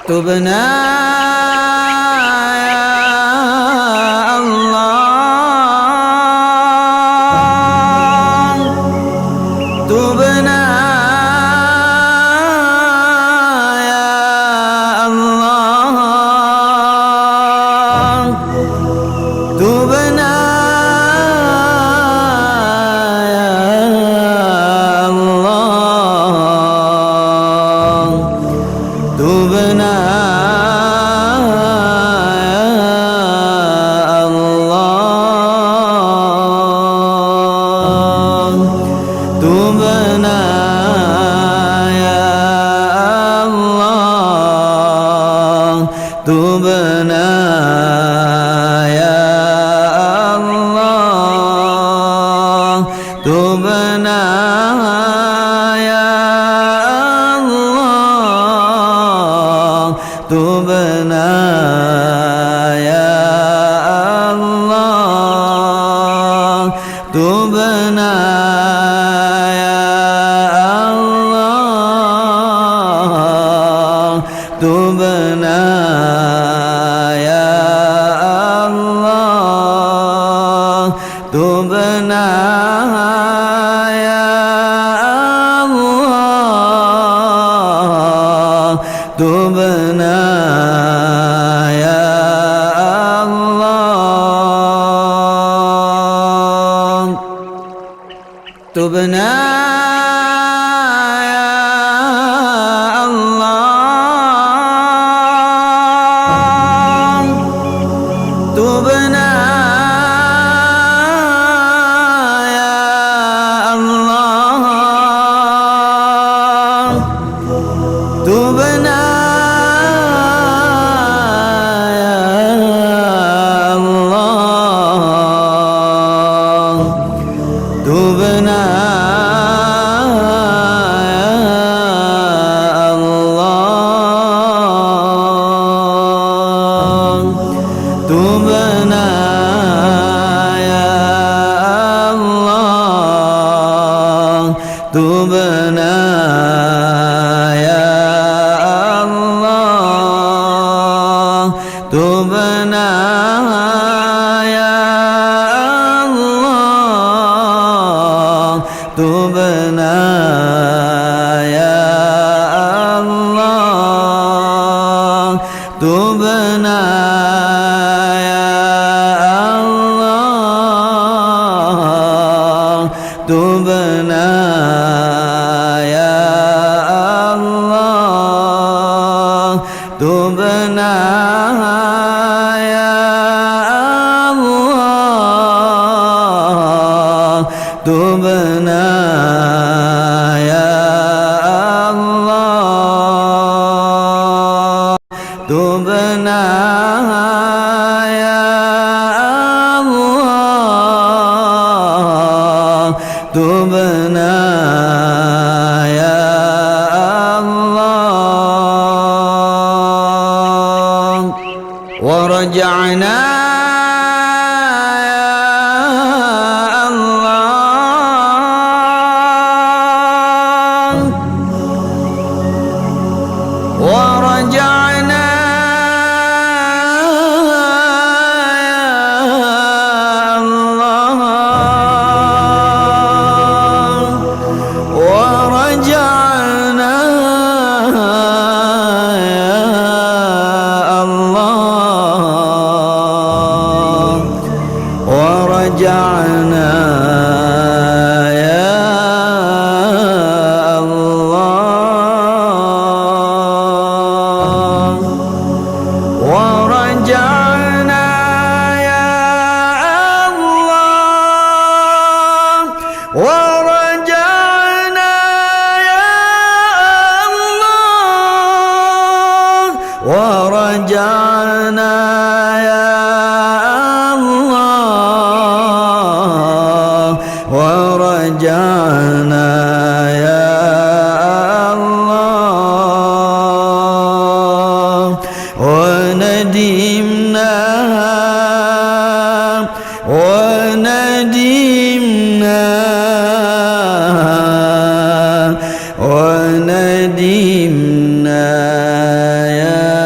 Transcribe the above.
تبنا يا الله تبنا يا الله تبنا تبنا يا الله تبنا يا الله تبنا يا الله تبنا تبنا يا الله تبنا يا الله تبنا يا الله تبنا يا الله تبنا يا الله تبنا يا الله تبنا يا الله تبنا تبنا يا الله تبنا يا الله تبنا يا الله تبنا يا الله تبنا يا الله تبنا يا الله تبنا يا الله تبنا يا الله تبنا يا الله تبنا يا الله تبنا يا الله ورجعنا ورجعنا يا الله ورجعنا يا الله ورجعنا ورجعنا يا الله ورجعنا يا الله ورجعنا يا الله ورجعنا يا الله وندمنا وندمنا وندمنا يا